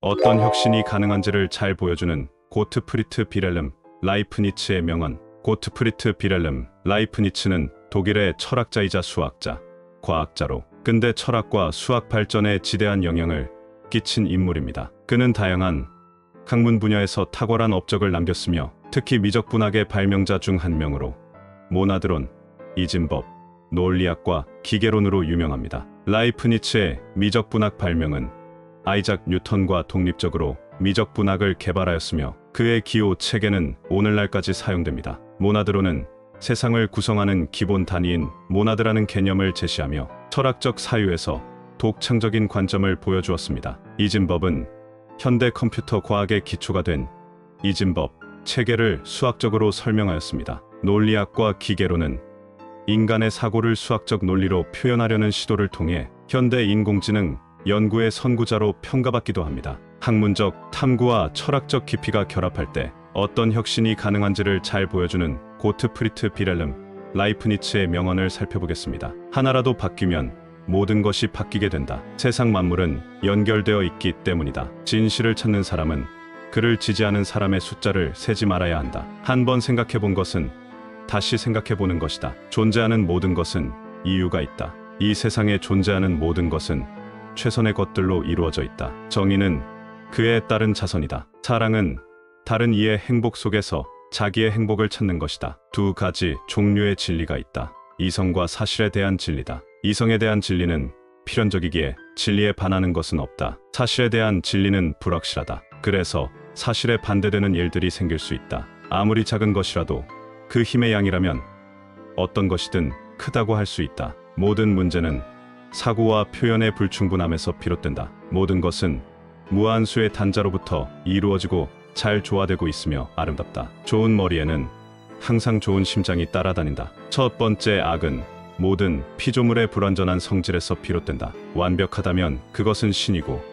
어떤 혁신이 가능한지를 잘 보여주는 고트프리트 비렐름 라이프니츠의 명언. 고트프리트 비렐름 라이프니츠는 독일의 철학자이자 수학자, 과학자로 근대 철학과 수학 발전에 지대한 영향을 끼친 인물입니다. 그는 다양한 학문 분야에서 탁월한 업적을 남겼으며 특히 미적분학의 발명자 중 한 명으로 모나드론, 이진법, 논리학과 기계론으로 유명합니다. 라이프니츠의 미적분학 발명은 아이작 뉴턴과 독립적으로 미적분학을 개발하였으며 그의 기호 체계는 오늘날까지 사용됩니다. 모나드론은 세상을 구성하는 기본 단위인 모나드라는 개념을 제시하며 철학적 사유에서 독창적인 관점을 보여주었습니다. 이진법은 현대 컴퓨터 과학의 기초가 된 이진법 체계를 수학적으로 설명하였습니다. 논리학과 기계론은 인간의 사고를 수학적 논리로 표현하려는 시도를 통해 현대 인공지능 연구의 선구자로 평가받기도 합니다. 학문적 탐구와 철학적 깊이가 결합할 때 어떤 혁신이 가능한지를 잘 보여주는 고트프리트 비렐름 라이프니츠의 명언을 살펴보겠습니다. 하나라도 바뀌면 모든 것이 바뀌게 된다. 세상 만물은 연결되어 있기 때문이다. 진실을 찾는 사람은 그를 지지하는 사람의 숫자를 세지 말아야 한다. 한 번 생각해 본 것은 다시 생각해 보는 것이다. 존재하는 모든 것은 이유가 있다. 이 세상에 존재하는 모든 것은 최선의 것들로 이루어져 있다. 정의는 그에 따른 자선이다. 사랑은 다른 이의 행복 속에서 자기의 행복을 찾는 것이다. 두 가지 종류의 진리가 있다. 이성과 사실에 대한 진리다. 이성에 대한 진리는 필연적이기에 진리에 반하는 것은 없다. 사실에 대한 진리는 불확실하다. 그래서 사실에 반대되는 일들이 생길 수 있다. 아무리 작은 것이라도 그 힘의 양이라면 어떤 것이든 크다고 할 수 있다. 모든 문제는 사고와 표현의 불충분함에서 비롯된다. 모든 것은 무한수의 단자로부터 이루어지고 잘 조화되고 있으며 아름답다. 좋은 머리에는 항상 좋은 심장이 따라다닌다. 첫 번째 악은 모든 피조물의 불완전한 성질에서 비롯된다. 완벽하다면 그것은 신이고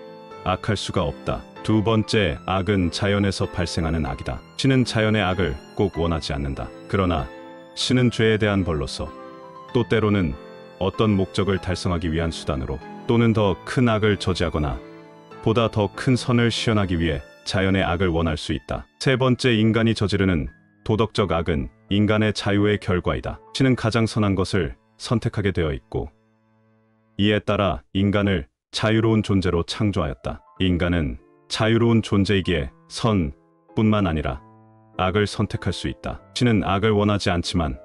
악할 수가 없다. 두 번째 악은 자연에서 발생하는 악이다. 신은 자연의 악을 꼭 원하지 않는다. 그러나 신은 죄에 대한 벌로서 또 때로는 어떤 목적을 달성하기 위한 수단으로 또는 더 큰 악을 저지하거나 보다 더 큰 선을 실현하기 위해 자연의 악을 원할 수 있다. 세 번째 인간이 저지르는 도덕적 악은 인간의 자유의 결과이다. 신은 가장 선한 것을 선택하게 되어 있고 이에 따라 인간을 자유로운 존재로 창조하였다. 인간은 자유로운 존재이기에 선뿐만 아니라 악을 선택할 수 있다. 신은 악을 원하지 않지만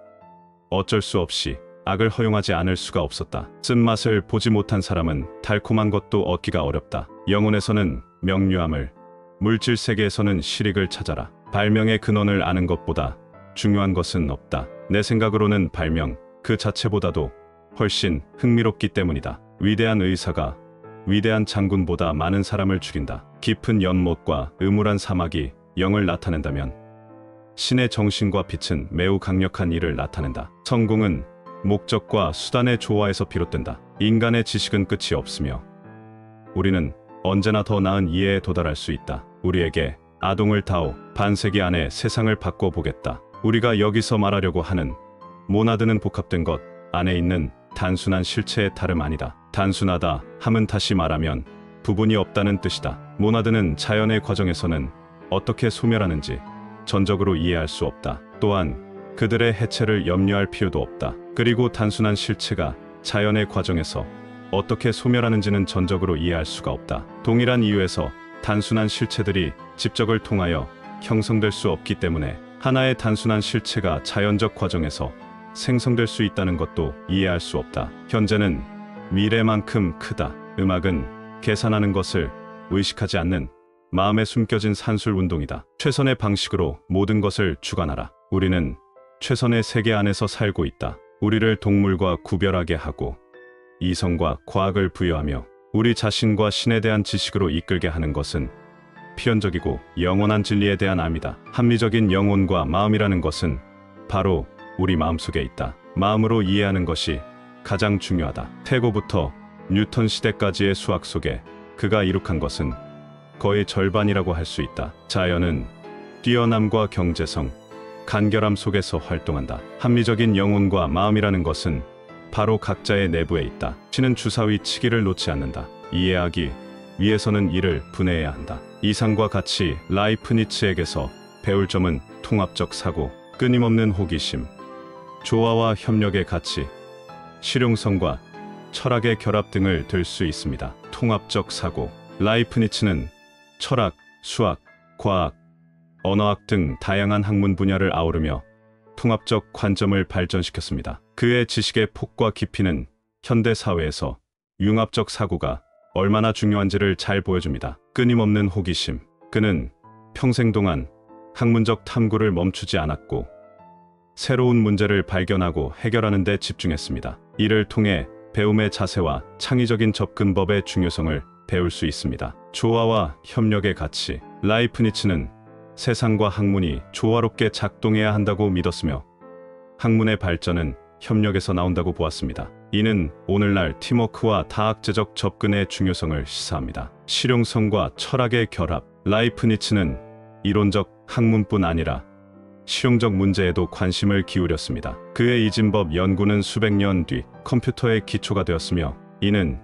어쩔 수 없이 악을 허용하지 않을 수가 없었다. 쓴맛을 보지 못한 사람은 달콤한 것도 얻기가 어렵다. 영혼에서는 명료함을, 물질 세계에서는 실익을 찾아라. 발명의 근원을 아는 것보다 중요한 것은 없다. 내 생각으로는 발명 그 자체보다도 훨씬 흥미롭기 때문이다. 위대한 의사가 위대한 장군보다 많은 사람을 죽인다. 깊은 연못과 음울한 사막이 영을 나타낸다면 신의 정신과 빛은 매우 강력한 이를 나타낸다. 성공은 목적과 수단의 조화에서 비롯된다. 인간의 지식은 끝이 없으며 우리는 언제나 더 나은 이해에 도달할 수 있다. 우리에게 아동을 다오. 반세기 안에 세상을 바꿔보겠다. 우리가 여기서 말하려고 하는 모나드는 복합된 것 안에 있는 단순한 실체의 다름 아니다. 단순하다 함은 다시 말하면 부분이 없다는 뜻이다. 모나드는 자연의 과정에서는 어떻게 소멸하는지 전적으로 이해할 수 없다. 또한 그들의 해체를 염려할 필요도 없다. 그리고 단순한 실체가 자연의 과정에서 어떻게 소멸하는지는 전적으로 이해할 수가 없다. 동일한 이유에서 단순한 실체들이 집적을 통하여 형성될 수 없기 때문에 하나의 단순한 실체가 자연적 과정에서 생성될 수 있다는 것도 이해할 수 없다. 현재는 미래만큼 크다. 음악은 계산하는 것을 의식하지 않는 마음에 숨겨진 산술 운동이다. 최선의 방식으로 모든 것을 주관하라. 우리는 최선의 세계 안에서 살고 있다. 우리를 동물과 구별하게 하고 이성과 과학을 부여하며 우리 자신과 신에 대한 지식으로 이끌게 하는 것은 필연적이고 영원한 진리에 대한 암이다. 합리적인 영혼과 마음이라는 것은 바로 우리 마음속에 있다. 마음으로 이해하는 것이 가장 중요하다. 태고부터 뉴턴 시대까지의 수학 속에 그가 이룩한 것은 거의 절반이라고 할 수 있다. 자연은 뛰어남과 경제성, 간결함 속에서 활동한다. 합리적인 영혼과 마음이라는 것은 바로 각자의 내부에 있다. 신은 주사위 치기를 놓지 않는다. 이해하기 위에서는 이를 분해해야 한다. 이상과 같이 라이프니츠에게서 배울 점은 통합적 사고, 끊임없는 호기심, 조화와 협력의 가치, 실용성과 철학의 결합 등을 들 수 있습니다. 통합적 사고. 라이프니츠는 철학, 수학, 과학, 언어학 등 다양한 학문 분야를 아우르며 통합적 관점을 발전시켰습니다. 그의 지식의 폭과 깊이는 현대 사회에서 융합적 사고가 얼마나 중요한지를 잘 보여줍니다. 끊임없는 호기심. 그는 평생 동안 학문적 탐구를 멈추지 않았고 새로운 문제를 발견하고 해결하는 데 집중했습니다. 이를 통해 배움의 자세와 창의적인 접근법의 중요성을 배울 수 있습니다. 조화와 협력의 가치. 라이프니츠는 세상과 학문이 조화롭게 작동해야 한다고 믿었으며 학문의 발전은 협력에서 나온다고 보았습니다. 이는 오늘날 팀워크와 다학제적 접근의 중요성을 시사합니다. 실용성과 철학의 결합. 라이프니츠는 이론적 학문뿐 아니라 실용적 문제에도 관심을 기울였습니다. 그의 이진법 연구는 수백 년 뒤 컴퓨터의 기초가 되었으며 이는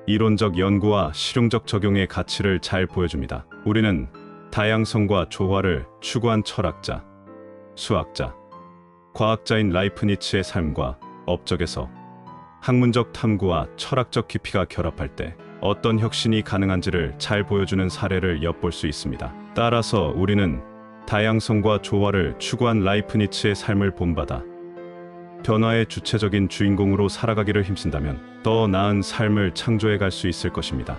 이론적 연구와 실용적 적용의 가치를 잘 보여줍니다. 우리는 다양성과 조화를 추구한 철학자, 수학자, 과학자인 라이프니츠의 삶과 업적에서 학문적 탐구와 철학적 깊이가 결합할 때 어떤 혁신이 가능한지를 잘 보여주는 사례를 엿볼 수 있습니다. 따라서 우리는 다양성과 조화를 추구한 라이프니츠의 삶을 본받아 변화의 주체적인 주인공으로 살아가기를 힘쓴다면 더 나은 삶을 창조해 갈 수 있을 것입니다.